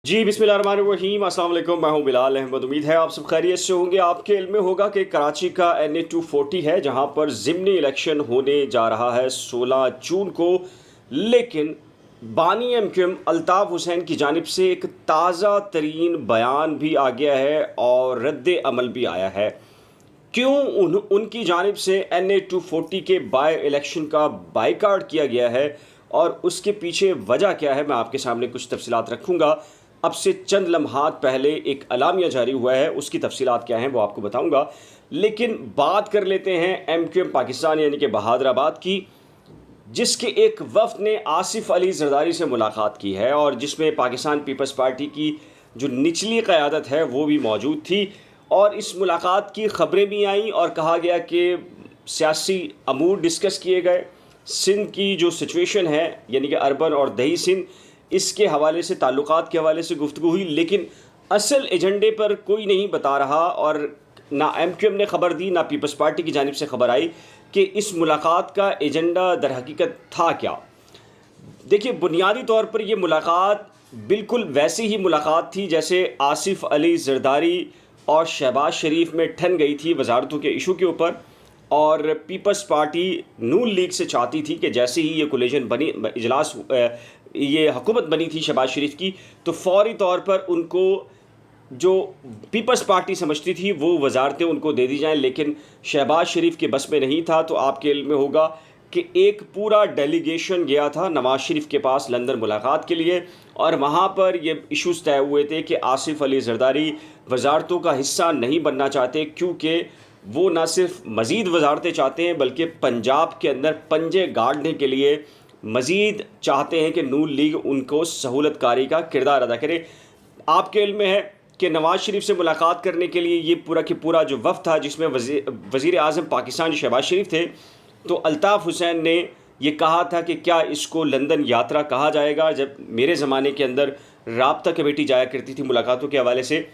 जी बिस्मिल्लाहिर्रहमानिर्रहीम, अस्सलाम वालेकुम। मैं हूं बिलाल अहमद। उम्मीद है आप सब खैरियत से होंगे। आपके इल्म में होगा कि कराची का NA-240 है जहां पर ज़िमनी इलेक्शन होने जा रहा है 16 जून को। लेकिन बानी MQM अल्ताफ़ हुसैन की जानिब से एक ताज़ा तरीन बयान भी आ गया है और रद्द अमल भी आया है। क्यों उनकी जानिब से NA-240 के बाय इलेक्शन का बाइकाट किया गया है और उसके पीछे वजह क्या है, मैं आपके सामने कुछ तफसीलात रखूँगा। अब से चंद लम्हात पहले एक अलामिया जारी हुआ है, उसकी तफसीलात क्या हैं वो आपको बताऊँगा। लेकिन बात कर लेते हैं MQM पाकिस्तान यानी कि बहादराबाद की, जिसके एक वफ़द ने आसिफ अली ज़रदारी से मुलाकात की है और जिसमें पाकिस्तान पीपल्स पार्टी की जो निचली क़यादत है वो भी मौजूद थी। और इस मुलाकात की ख़बरें भी आईं और कहा गया कि सियासी अमूर डिस्कस किए गए। सिंध की जो सिचुएशन है यानी कि अर्बन और दही सिंध, इसके हवाले से, ताल्लुकात के हवाले से गुफ्तगू हुई। लेकिन असल एजेंडे पर कोई नहीं बता रहा और ना MQM ने ख़बर दी, ना पीपल्स पार्टी की जानिब से ख़बर आई कि इस मुलाकात का एजेंडा दर हकीकत था क्या। देखिए, बुनियादी तौर पर यह मुलाकात बिल्कुल वैसी ही मुलाकात थी जैसे आसिफ अली ज़रदारी और शहबाज शरीफ में ठन गई थी वजारतों के इशू के ऊपर। और पीपल्स पार्टी नून लीग से चाहती थी कि जैसे ही ये कोलिशन बनी, इजलास, ये हुकूमत बनी थी शहबाज शरीफ की, तो फौरी तौर पर उनको जो पीपल्स पार्टी समझती थी वो वजारतें उनको दे दी जाएं। लेकिन शहबाज शरीफ के बस में नहीं था। तो आपके इल्म में होगा कि एक पूरा डेलीगेशन गया था नवाज़ शरीफ के पास लंदन मुलाकात के लिए और वहाँ पर ये इशूज़ तय हुए थे कि आसिफ अली ज़रदारी वजारतों का हिस्सा नहीं बनना चाहते, क्योंकि वो ना सिर्फ मज़ीद वजारतें चाहते हैं बल्कि पंजाब के अंदर पंजे गाड़ने के लिए मज़ीद चाहते हैं कि नून लीग उनको सहूलतकारी का किरदार अदा करे। आपके इल्म में है कि नवाज़ शरीफ से मुलाकात करने के लिए ये पूरा कि पूरा जो वफ़द था, जिसमें वज़ीर आज़म पाकिस्तान शहबाज शरीफ थे, तो अल्ताफ़ हुसैन ने ये कहा था कि क्या इसको लंदन यात्रा कहा जाएगा, जब मेरे ज़माने के अंदर राब्ता कमेटी जाया करती थी मुलाकातों के हवाले से,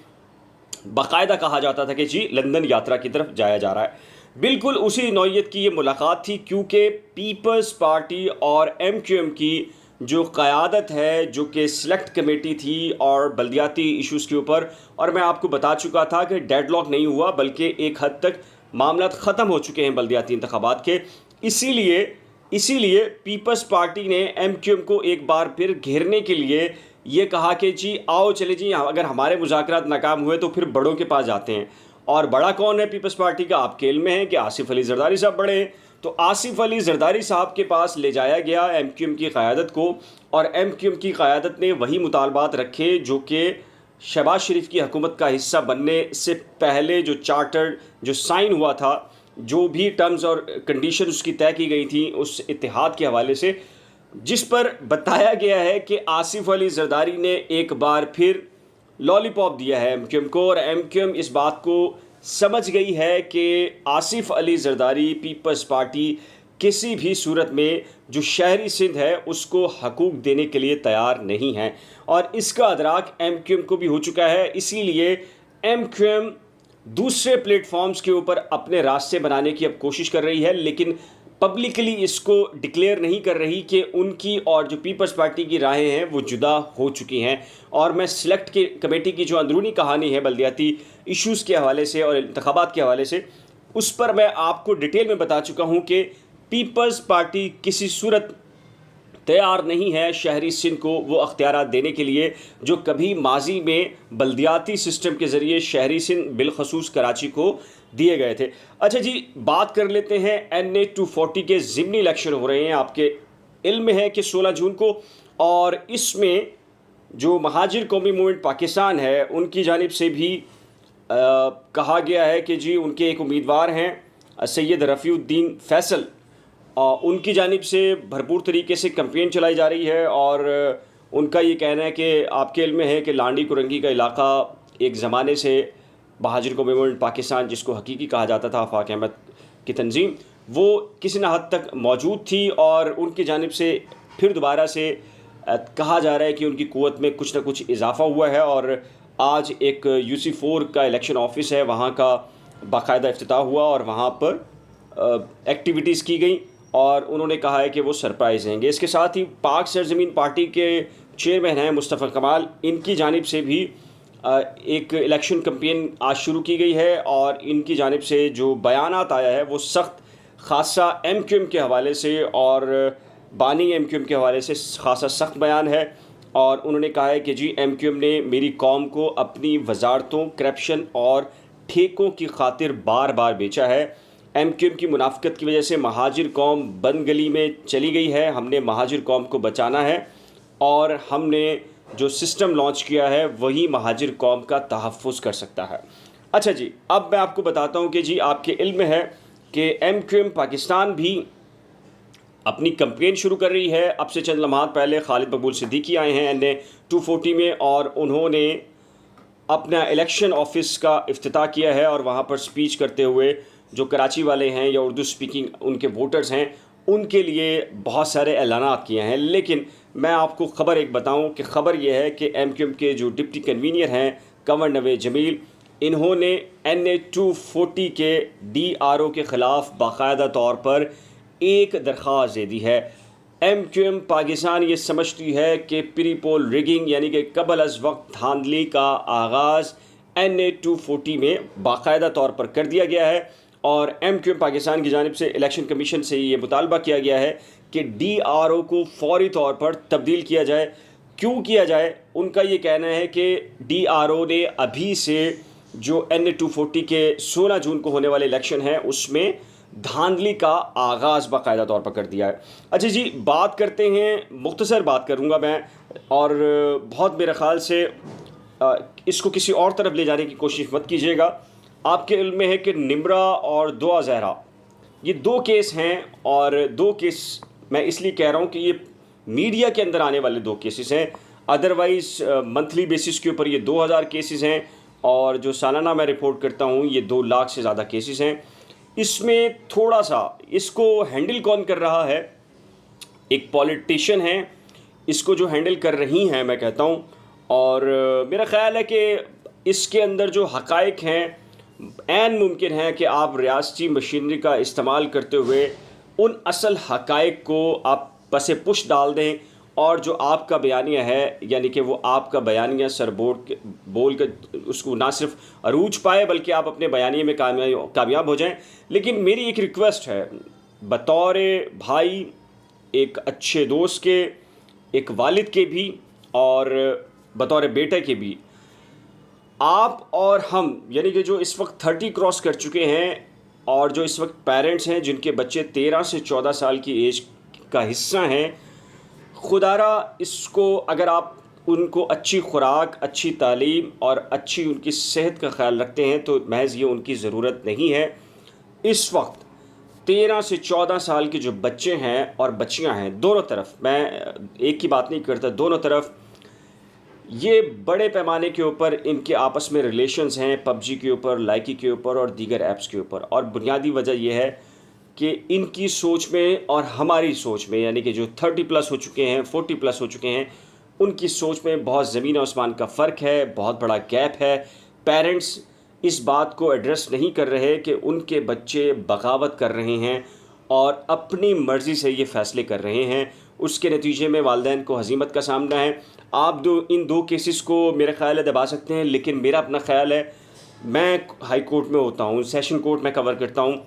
बाकायदा कहा जाता था कि जी लंदन यात्रा की तरफ जाया जा रहा है। बिल्कुल उसी नौइयत की ये मुलाकात थी, क्योंकि पीपल्स पार्टी और MQM की जो क़यादत है, जो कि सिलेक्ट कमेटी थी और बल्दियाती इश्यूज़ के ऊपर, और मैं आपको बता चुका था कि डेडलॉक नहीं हुआ बल्कि एक हद तक मामला ख़त्म हो चुके हैं बल्दियाती इंतखाबात के। इसीलिए पीपल्स पार्टी ने MQM को एक बार फिर घेरने के लिए ये कहा कि जी आओ चले जी, अगर हमारे मुज़ाकरात नाकाम हुए तो फिर बड़ों के पास जाते हैं। और बड़ा कौन है पीपल्स पार्टी का? आपके इल्म में है कि आसिफ अली ज़रदारी साहब बड़े हैं। तो आसिफ अली ज़रदारी साहब के पास ले जाया गया MQM की क़यादत को, और MQM की क़यादत ने वही मुतालबात रखे जो कि शहबाज शरीफ की हुकूमत का हिस्सा बनने से पहले जो चार्टर जो साइन हुआ था, जो भी टर्म्स और कंडीशन उसकी तय की गई थी उस इत्तेहाद के हवाले से, जिस पर बताया गया है कि आसिफ अली ज़रदारी ने एक बार फिर लॉलीपॉप दिया है MQM को। और MQM इस बात को समझ गई है कि आसिफ अली ज़रदारी, पीपल्स पार्टी किसी भी सूरत में जो शहरी सिंध है उसको हकूक़ देने के लिए तैयार नहीं है, और इसका अदराक MQM को भी हो चुका है। इसीलिए MQM दूसरे प्लेटफॉर्म्स के ऊपर अपने रास्ते बनाने की अब कोशिश कर रही है, लेकिन पब्लिकली इसको डिक्लेयर नहीं कर रही कि उनकी और जो पीपल्स पार्टी की राहें हैं वो जुदा हो चुकी हैं। और मैं सिलेक्ट की कमेटी की जो अंदरूनी कहानी है बल्दियाती इश्यूज़ के हवाले से और इंतखाबात के हवाले से, उस पर मैं आपको डिटेल में बता चुका हूँ कि पीपल्स पार्टी किसी सूरत तैयार नहीं है शहरी सिंध को वो अख्तियारात देने के लिए जो कभी माजी में बल्दियाती सिस्टम के ज़रिए शहरी सिंध बिलखसूस कराची को दिए गए थे। अच्छा जी, बात कर लेते हैं NA-240 के ज़िमनी इलेक्शन हो रहे हैं। आपके इल्म में है कि 16 जून को, और इसमें जो महाजिर कौमी मूवमेंट पाकिस्तान है उनकी जानिब से भी कहा गया है कि जी उनके एक उम्मीदवार हैं सैयद रफ़ीउद्दीन फ़ैसल, उनकी जानिब से भरपूर तरीके से कैंपेन चलाई जा रही है। और उनका ये कहना है कि आपके इल्म में है कि लांडी कुरंगी का इलाका एक ज़माने से महाजिर कौमी मूवमेंट पाकिस्तान, जिसको हकीकी कहा जाता था आफाक अहमद की तंजीम, वो किसी न हद तक मौजूद थी। और उनकी जानिब से फिर दोबारा से कहा जा रहा है कि उनकी क़ुव्वत में कुछ ना कुछ इजाफ़ा हुआ है। और आज एक UC4 का इलेक्शन ऑफिस है, वहाँ का बाकायदा इफ्तिताह हुआ और वहाँ पर एक्टिविटीज़ की गई और उन्होंने कहा है कि वो सरप्राइज़ रहेंगे। इसके साथ ही पाक सरज़मीन पार्टी के चेयरमैन हैं मुस्तफ़ा कमाल, इनकी जानिब से भी एक इलेक्शन कैंपेन आज शुरू की गई है और इनकी जानिब से जो बयानात आया है वो सख्त खासा एमक्यूएम के हवाले से और बानी एमक्यूएम के हवाले से खासा सख्त बयान है। और उन्होंने कहा है कि जी एमक्यूएम ने मेरी कौम को अपनी वजारतों, करप्शन और ठेकों की खातिर बार बार बेचा है। एमक्यूएम की मुनाफ़िकत की वजह से महाजिर कौम बंद गली में चली गई है। हमने महाजिर कौम को बचाना है और हमने जो सिस्टम लॉन्च किया है वही महाजिर कौम का तहफ़्फ़ुज़ कर सकता है। अच्छा जी, अब मैं आपको बताता हूँ कि जी आपके इल्म में है कि एमक्यूएम पाकिस्तान भी अपनी कैंपेन शुरू कर रही है। अब से चंद लम्हात पहले खालिद मकबूल सिद्दीकी आए हैं NA 240 में और उन्होंने अपना इलेक्शन ऑफिस का इफ्तिताह किया है और वहाँ पर स्पीच करते हुए जो कराची वाले हैं या उर्दू स्पीकिंग उनके वोटर्स हैं उनके लिए बहुत सारे ऐलानात किए हैं। लेकिन मैं आपको ख़बर एक बताऊं कि ख़बर यह है कि एमक्यूएम के जो डिप्टी कन्वीनियर हैं कंवर नवेद जमील, इन्होंने NA 240 के DRO के ख़िलाफ़ बाकायदा तौर पर एक दरख्वास्त दे दी है। एमक्यूएम पाकिस्तान ये समझती है कि प्री पोल रिगिंग यानी कि कबल अज़ वक्त धांधली का आगाज़ NA 240 में बाकायदा तौर पर कर दिया गया है और एमक्यूएम पाकिस्तान की जानिब से इलेक्शन कमीशन से ये मुतालबा किया गया है कि DRO को फौरी तौर पर तब्दील किया जाए। क्यों किया जाए? उनका ये कहना है कि DRO ने अभी से जो NA 240 के 16 जून को होने वाले इलेक्शन है उसमें धांधली का आगाज़ बाकायदा तौर पर कर दिया है। अच्छा जी, बात करते हैं, मुख्तसर बात करूँगा मैं और बहुत मेरे ख़्याल से इसको किसी और तरफ ले जाने की कोशिश मत कीजिएगा। आपके इल्म में है कि निम्रा और दुआ ज़हरा ये दो केस हैं और दो केस मैं इसलिए कह रहा हूँ कि ये मीडिया के अंदर आने वाले दो केसेस हैं। अदरवाइज़ मंथली बेसिस के ऊपर ये 2000 केसेस हैं और जो सालाना मैं रिपोर्ट करता हूँ ये 2 लाख से ज़्यादा केसेस हैं। इसमें थोड़ा सा इसको हैंडल कौन कर रहा है? एक पॉलिटिशियन है इसको जो हैंडल कर रही हैं मैं कहता हूँ, और मेरा ख़्याल है कि इसके अंदर जो हक़ाइक़ हैं ऐन मुमकिन है कि आप रियासती मशीनरी का इस्तेमाल करते हुए उन असल हक़ाइक़ को आप पसे पुश डाल दें और जो आपका बयानिया है यानी कि वो आपका बयानिया सर बोल कर उसको ना सिर्फ अरूज पाए बल्कि आप अपने बयानिए में कामयाब हो जाएं। लेकिन मेरी एक रिक्वेस्ट है बतौर भाई, एक अच्छे दोस्त के, एक वालिद के भी और बतौर बेटे के भी, आप और हम यानी कि जो इस वक्त 30 क्रॉस कर चुके हैं और जो इस वक्त पेरेंट्स हैं जिनके बच्चे 13 से 14 साल की एज का हिस्सा हैं, खुदारा इसको अगर आप उनको अच्छी खुराक, अच्छी तालीम और अच्छी उनकी सेहत का ख्याल रखते हैं तो महज ये उनकी ज़रूरत नहीं है। इस वक्त 13 से 14 साल के जो बच्चे हैं और बच्चियां हैं, दोनों तरफ, मैं एक की बात नहीं करता, दोनों तरफ ये बड़े पैमाने के ऊपर इनके आपस में रिलेशंस हैं, PUBG के ऊपर, लाइकी के ऊपर और दीगर ऐप्स के ऊपर। और बुनियादी वजह यह है कि इनकी सोच में और हमारी सोच में यानी कि जो 30 प्लस हो चुके हैं, 40 प्लस हो चुके हैं, उनकी सोच में बहुत ज़मीन आसमान का फ़र्क है, बहुत बड़ा गैप है। पेरेंट्स इस बात को एड्रेस नहीं कर रहे कि उनके बच्चे बगावत कर रहे हैं और अपनी मर्ज़ी से ये फ़ैसले कर रहे हैं। उसके नतीजे में वालिदैन को हज़ीमत का सामना है। आप इन दो केसेस को मेरा ख़्याल है दबा सकते हैं, लेकिन मेरा अपना ख़्याल है, मैं हाई कोर्ट में होता हूँ, सेशन कोर्ट में कवर करता हूँ,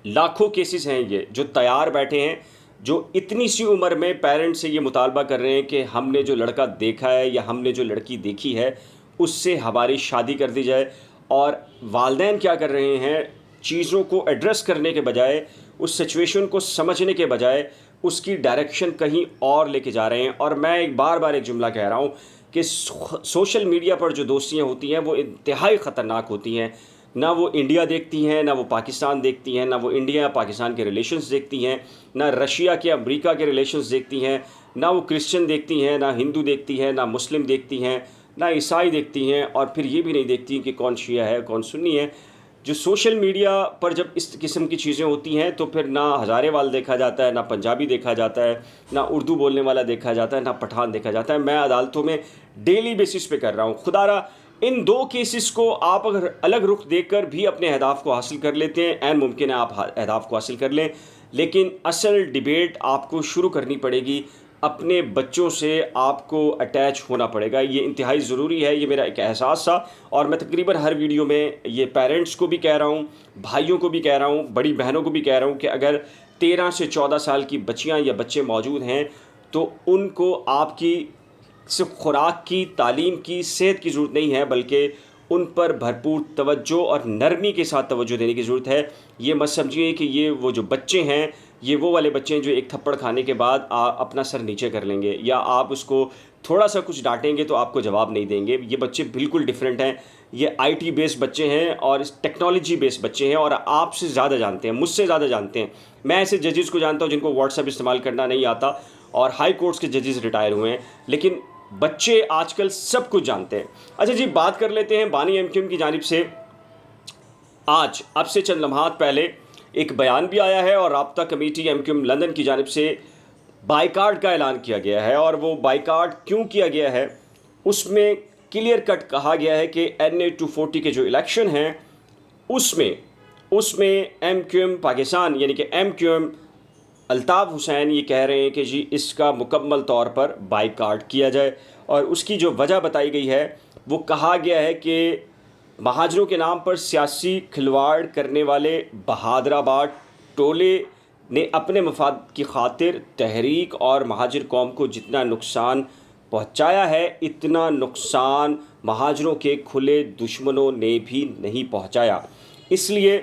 लाखों केसेस हैं ये जो तैयार बैठे हैं, जो इतनी सी उम्र में पेरेंट्स से ये मुतालबा कर रहे हैं कि हमने जो लड़का देखा है या हमने जो लड़की देखी है उससे हमारी शादी कर दी जाए। और वालिदैन क्या कर रहे हैं, चीज़ों को एड्रेस करने के बजाय, उस सिचुएशन को समझने के बजाय उसकी डायरेक्शन कहीं और लेके जा रहे हैं। और मैं एक बार एक जुमला कह रहा हूँ कि सोशल मीडिया पर जो दोस्तियाँ होती हैं वो इंतहाई ख़तरनाक होती हैं। ना वो इंडिया देखती हैं, ना वो पाकिस्तान देखती हैं, ना वो इंडिया पाकिस्तान के रिलेशंस देखती हैं, ना रशिया के अमेरिका के रिलेशंस देखती हैं, ना वो क्रिश्चियन देखती हैं, ना हिंदू देखती हैं, ना मुस्लिम देखती हैं, ना ईसाई देखती हैं, और फिर ये भी नहीं देखती कि कौन शिया है कौन सुन्नी है। जो सोशल मीडिया पर जब इस किस्म की चीज़ें होती हैं तो फिर ना हज़ारेवाल देखा जाता है, ना पंजाबी देखा जाता है, ना उर्दू बोलने वाला देखा जाता है, ना पठान देखा जाता है। मैं अदालतों में डेली बेसिस पे कर रहा हूँ। खुदारा इन दो केसेस को आप अगर अलग रुख देकर भी अपने अहदाफ़ को हासिल कर लेते हैं, ऐन मुमकिन है आप अहदाफ़ को हासिल कर लें, लेकिन असल डिबेट आपको शुरू करनी पड़ेगी अपने बच्चों से आपको अटैच होना पड़ेगा। ये इंतहाई ज़रूरी है, ये मेरा एक एहसास था और मैं तकरीबन हर वीडियो में ये पेरेंट्स को भी कह रहा हूँ, भाइयों को भी कह रहा हूँ, बड़ी बहनों को भी कह रहा हूँ कि अगर 13 से 14 साल की बच्चियाँ या बच्चे मौजूद हैं तो उनको आपकी सिर्फ खुराक की, तालीम की, सेहत की ज़रूरत नहीं है, बल्कि उन पर भरपूर तवज्जो और नरमी के साथ तवज्जो देने की ज़रूरत है। ये मत समझिए कि ये वो जो बच्चे हैं, ये वो वाले बच्चे हैं जो एक थप्पड़ खाने के बाद अपना सर नीचे कर लेंगे या आप उसको थोड़ा-सा कुछ डाँटेंगे तो आपको जवाब नहीं देंगे। ये बच्चे बिल्कुल डिफरेंट हैं। ये आईटी बेस्ड बच्चे हैं और इस टेक्नोलॉजी बेस्ड बच्चे हैं और आपसे ज़्यादा जानते हैं, मुझसे ज़्यादा जानते हैं। मैं ऐसे जजेस को जानता हूँ जिनको व्हाट्सएप इस्तेमाल करना नहीं आता और हाई कोर्ट्स के जजेस रिटायर हुए हैं, लेकिन बच्चे आजकल सब कुछ जानते हैं। अच्छा जी, बात कर लेते हैं बानी एमक्यूएम की जानिब से। आज अब से चंद लम्हात पहले एक बयान भी आया है और राब्ता कमेटी एमक्यूएम लंदन की जानिब से बाइकाट का ऐलान किया गया है और वो बाइकाट क्यों किया गया है, उसमें क्लियर कट कहा गया है कि NA 240 के जो इलेक्शन हैं उसमें एमक्यूएम पाकिस्तान यानी कि एमक्यूएम अल्ताफ़ हुसैन ये कह रहे हैं कि जी इसका मुकम्मल तौर पर बाइकाट किया जाए और उसकी जो वजह बताई गई है वो कहा गया है कि महाजरों के नाम पर सियासी खिलवाड़ करने वाले बहादराबाद टोले ने अपने मफाद की खातिर तहरीक और महाजिर कौम को जितना नुकसान पहुंचाया है, इतना नुकसान महाजरों के खुले दुश्मनों ने भी नहीं पहुंचाया। इसलिए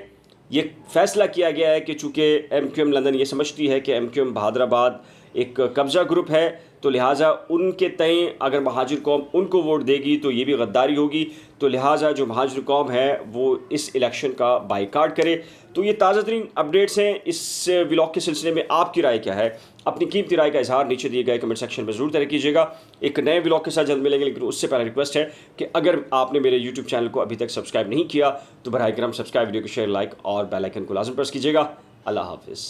ये फ़ैसला किया गया है कि चूँकि एमक्यूएम लंदन ये समझती है कि एमक्यूएम बहादराबाद एक कब्ज़ा ग्रुप है, तो लिहाजा उनके तय अगर महाजिर कौम उनको वोट देगी तो ये भी गद्दारी होगी, तो लिहाजा जो महाजिर कौम है वो इस इलेक्शन का बाइकाट करे। तो ये ताज़ा तरीन अपडेट्स हैं। इस व्लॉग के सिलसिले में आपकी राय क्या है? अपनी कीमती राय का इजहार नीचे दिए गए कमेंट सेक्शन में ज़रूर तय कीजिएगा। एक नए व्लॉग के साथ जल्द मिलेंगे, लेकिन उससे पहले रिक्वेस्ट है कि अगर आपने मेरे यूट्यूब चैनल को अभी तक सब्सक्राइब नहीं किया तो बराए करम सब्सक्राइब, वीडियो को शेयर, लाइक और बेल आइकन को लाजम प्रेस कीजिएगा। अल्लाह हाफिज़।